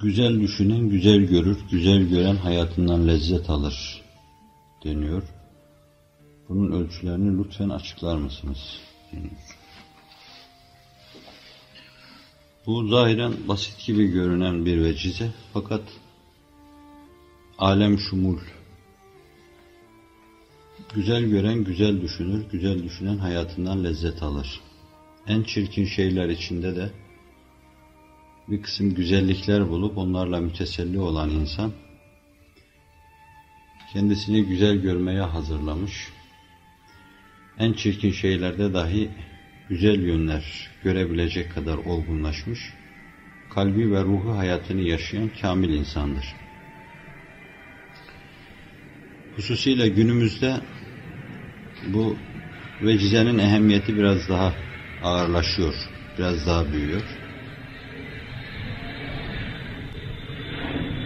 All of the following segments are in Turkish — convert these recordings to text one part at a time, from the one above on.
Güzel düşünen güzel görür, güzel gören hayatından lezzet alır deniyor. Bunun ölçülerini lütfen açıklar mısınız? Deniyor. Bu zahiren basit gibi görünen bir vecize, fakat alem şumul. Güzel gören güzel düşünür, güzel düşünen hayatından lezzet alır. En çirkin şeyler içinde de bir kısım güzellikler bulup onlarla müteselli olan insan kendisini güzel görmeye hazırlamış. En çirkin şeylerde dahi güzel yönler görebilecek kadar olgunlaşmış, kalbi ve ruhu hayatını yaşayan kamil insandır. Hususiyle günümüzde bu vecizenin ehemmiyeti biraz daha ağırlaşıyor, biraz daha büyüyor.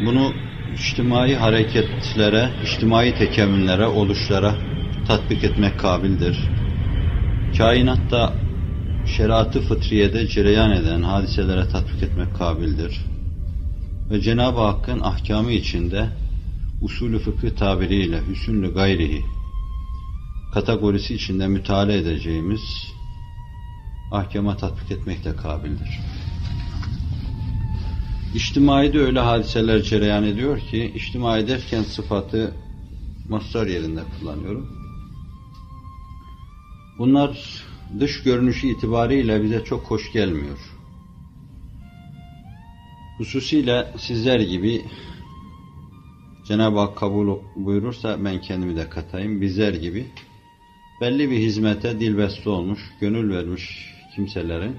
Bunu içtimai hareketlere, içtimai tekemmüllere, oluşlara tatbik etmek kabildir. Kainatta şeriat-ı fıtriyede cereyan eden hadiselere tatbik etmek kabildir. Ve Cenab-ı Hakk'ın ahkamı içinde usulü fıkıh tabiriyle hüsnü gayrihi kategorisi içinde müteala edeceğimiz ahkama tatbik etmek de kabildir. İçtimaide öyle hadiseler cereyan ediyor ki, içtimai derken sıfatı mastar yerinde kullanıyorum. Bunlar dış görünüşü itibariyle bize çok hoş gelmiyor. Hususiyle sizler gibi, Cenab-ı Hak kabul buyurursa ben kendimi de katayım, bizler gibi belli bir hizmete dilbeste olmuş, gönül vermiş kimselerin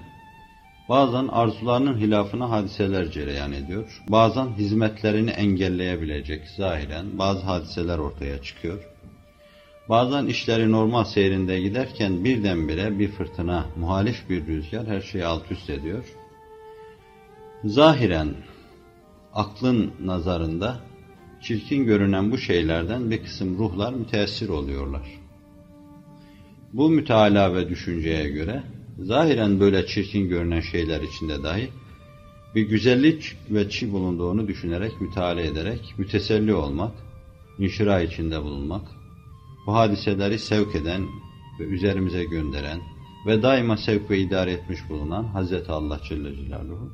bazen arzularının hilafına hadiseler cereyan ediyor. Bazen hizmetlerini engelleyebilecek zahiren bazı hadiseler ortaya çıkıyor. Bazen işleri normal seyrinde giderken birdenbire bir fırtına, muhalif bir rüzgar her şeyi alt üst ediyor. Zahiren aklın nazarında çirkin görünen bu şeylerden bir kısım ruhlar müteessir oluyorlar. Bu müteala ve düşünceye göre zahiren böyle çirkin görünen şeyler içinde dahi bir güzellik ve çi bulunduğunu düşünerek, müteala ederek müteselli olmak, inşira içinde bulunmak, bu hadiseleri sevk eden ve üzerimize gönderen ve daima sevk ve idare etmiş bulunan Hazreti Allah Celle Celaluhu,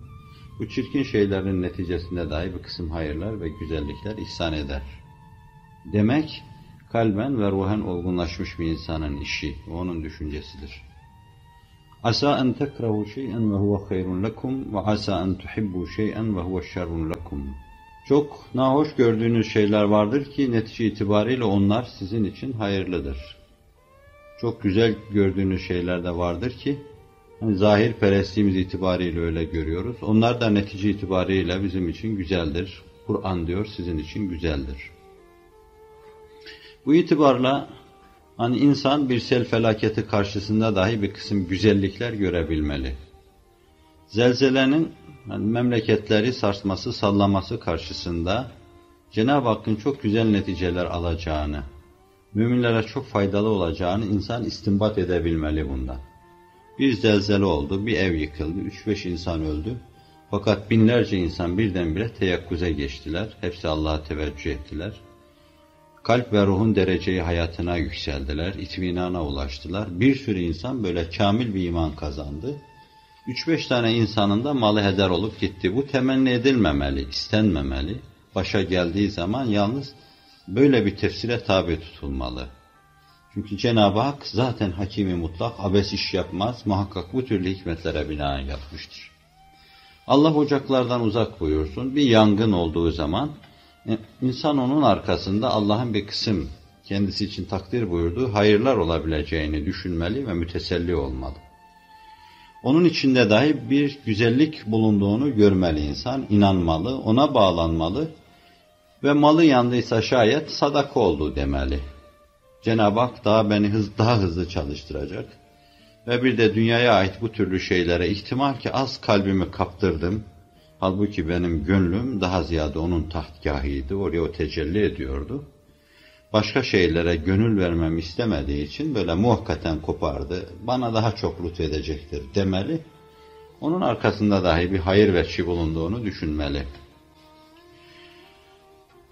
bu çirkin şeylerin neticesinde dahi bir kısım hayırlar ve güzellikler ihsan eder. Demek, kalben ve ruhen olgunlaşmış bir insanın işi, onun düşüncesidir. Asa en tekrahu şey'en ve huve hayrun lekum ve asa en tuhibbu şey'en ve huve şerrun lekum. Çok nahoş gördüğünüz şeyler vardır ki netice itibariyle onlar sizin için hayırlıdır. Çok güzel gördüğünüz şeyler de vardır ki zahir perestliğimiz itibariyle öyle görüyoruz. Onlar da netice itibariyle bizim için güzeldir. Kur'an diyor sizin için güzeldir. Bu itibarla insan bir sel felaketi karşısında dahi bir kısım güzellikler görebilmeli. Zelzelenin memleketleri sarsması, sallaması karşısında Cenab-ı Hakk'ın çok güzel neticeler alacağını, müminlere çok faydalı olacağını insan istinbat edebilmeli bundan. Bir zelzele oldu, bir ev yıkıldı, 3-5 insan öldü. Fakat binlerce insan birdenbire teyakkuze geçtiler. Hepsi Allah'a teveccüh ettiler. Kalp ve ruhun dereceyi hayatına yükseldiler, itminana ulaştılar. Bir sürü insan böyle kamil bir iman kazandı. 3-5 tane insanın da malı heder olup gitti. Bu temenni edilmemeli, istenmemeli. Başa geldiği zaman yalnız böyle bir tefsire tabi tutulmalı. Çünkü Cenab-ı Hak zaten hakimi mutlak, abes iş yapmaz, muhakkak bu türlü hikmetlere binaen yapmıştır. Allah ocaklardan uzak buyursun, bir yangın olduğu zaman insan onun arkasında Allah'ın bir kısım kendisi için takdir buyurduğu hayırlar olabileceğini düşünmeli ve müteselli olmalı. Onun içinde dahi bir güzellik bulunduğunu görmeli insan, inanmalı, ona bağlanmalı ve malı yandıysa şayet sadaka oldu demeli. Cenab-ı Hak daha hızlı çalıştıracak ve bir de dünyaya ait bu türlü şeylere ihtimal ki az kalbimi kaptırdım. Halbuki benim gönlüm daha ziyade onun tahtgahıydı, oraya o tecelli ediyordu. Başka şeylere gönül vermem istemediği için böyle muhakkaten kopardı, bana daha çok lütfedecektir demeli. Onun arkasında dahi bir hayır veçhi bulunduğunu düşünmeli.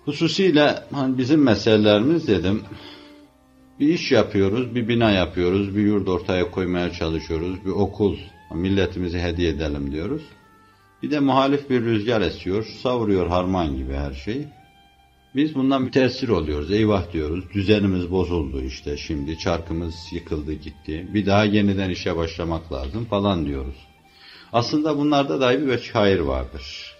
Hususiyle hani bizim meselelerimiz dedim, bir iş yapıyoruz, bir bina yapıyoruz, bir yurt ortaya koymaya çalışıyoruz, bir okul, milletimize hediye edelim diyoruz. Bir de muhalif bir rüzgar esiyor, savuruyor harman gibi her şeyi. Biz bundan müteessir oluyoruz, eyvah diyoruz, düzenimiz bozuldu işte şimdi, çarkımız yıkıldı gitti, bir daha yeniden işe başlamak lazım falan diyoruz. Aslında bunlarda dahi bir hayır vardır.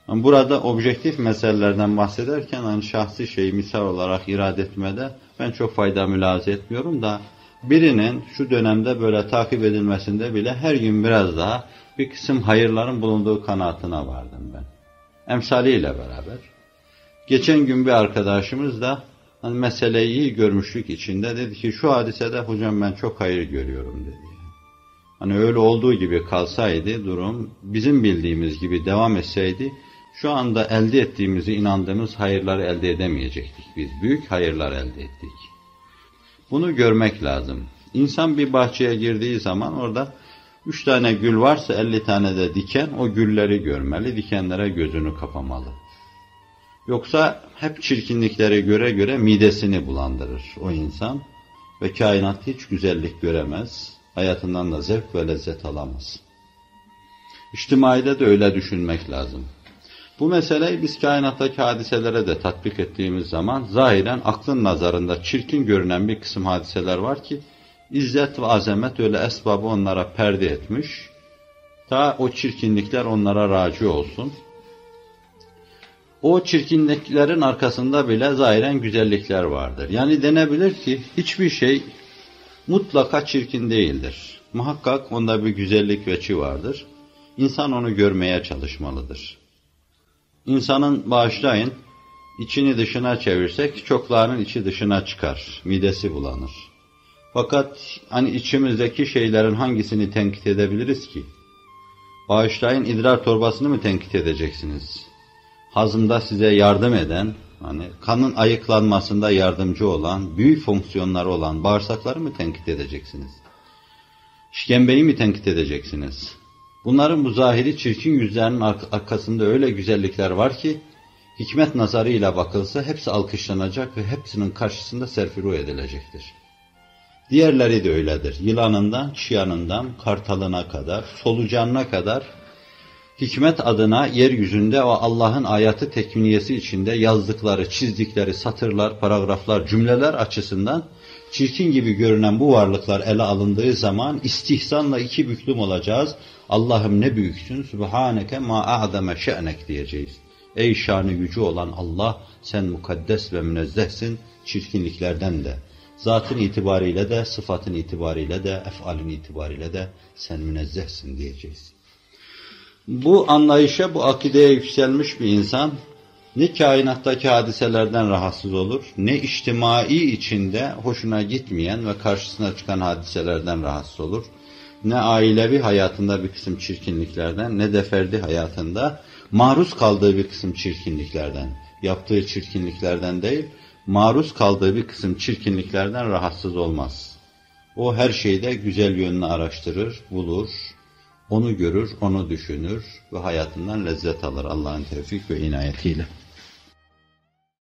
Burada objektif meselelerden bahsederken hani şahsi şeyi misal olarak irade etmede ben çok fayda mülahaza etmiyorum da birinin şu dönemde böyle takip edilmesinde bile her gün biraz daha bir kısım hayırların bulunduğu kanaatine vardım ben. Emsaliyle beraber. Geçen gün bir arkadaşımız da hani meseleyi iyi görmüşlük içinde dedi ki şu hadisede hocam ben çok hayır görüyorum dedi. Hani öyle olduğu gibi kalsaydı durum bizim bildiğimiz gibi devam etseydi şu anda elde ettiğimizi inandığımız hayırları elde edemeyecektik biz. Büyük hayırlar elde ettik. Bunu görmek lazım. İnsan bir bahçeye girdiği zaman orada 3 tane gül varsa 50 tane de diken, o gülleri görmeli, dikenlere gözünü kapamalı. Yoksa hep çirkinlikleri göre göre midesini bulandırır o insan ve kainat hiç güzellik göremez, hayatından da zevk ve lezzet alamaz. İçtimaide de öyle düşünmek lazım. Bu meseleyi biz kainattaki hadiselere de tatbik ettiğimiz zaman zahiren aklın nazarında çirkin görünen bir kısım hadiseler var ki İzzet ve azamet öyle esbabı onlara perde etmiş. Ta o çirkinlikler onlara raci olsun. O çirkinliklerin arkasında bile zahiren güzellikler vardır. Yani denebilir ki hiçbir şey mutlaka çirkin değildir. Muhakkak onda bir güzellik veçi vardır. İnsan onu görmeye çalışmalıdır. İnsanın bağışlayın, içini dışına çevirsek çoklarının içi dışına çıkar, midesi bulanır. Fakat hani içimizdeki şeylerin hangisini tenkit edebiliriz ki? Bağışlayın, idrar torbasını mı tenkit edeceksiniz? Hazımda size yardım eden, hani kanın ayıklanmasında yardımcı olan, büyük fonksiyonları olan bağırsakları mı tenkit edeceksiniz? İşkembeyi mi tenkit edeceksiniz? Bunların bu zahiri çirkin yüzlerinin arkasında öyle güzellikler var ki, hikmet nazarıyla bakılsa hepsi alkışlanacak ve hepsinin karşısında serfiru edilecektir. Diğerleri de öyledir. Yılanından, çıyanından, kartalına kadar, solucanına kadar, hikmet adına yeryüzünde o Allah'ın ayatı tekviniyesi içinde yazdıkları, çizdikleri satırlar, paragraflar, cümleler açısından çirkin gibi görünen bu varlıklar ele alındığı zaman istihsanla iki büklüm olacağız. Allah'ım ne büyüksün, Subhaneke ma a'deme şe'nek diyeceğiz. Ey şanı yüce olan Allah, sen mukaddes ve münezzehsin çirkinliklerden de. Zatın itibariyle de, sıfatın itibariyle de, efalin itibariyle de sen münezzehsin diyeceğiz. Bu anlayışa, bu akideye yükselmiş bir insan ne kainattaki hadiselerden rahatsız olur, ne içtimai içinde hoşuna gitmeyen ve karşısına çıkan hadiselerden rahatsız olur, ne ailevi hayatında bir kısım çirkinliklerden, ne de ferdi hayatında maruz kaldığı bir kısım çirkinliklerden, yaptığı çirkinliklerden değil, maruz kaldığı bir kısım çirkinliklerden rahatsız olmaz. O her şeyde güzel yönünü araştırır, bulur, onu görür, onu düşünür ve hayatından lezzet alır Allah'ın tevfik ve inayetiyle.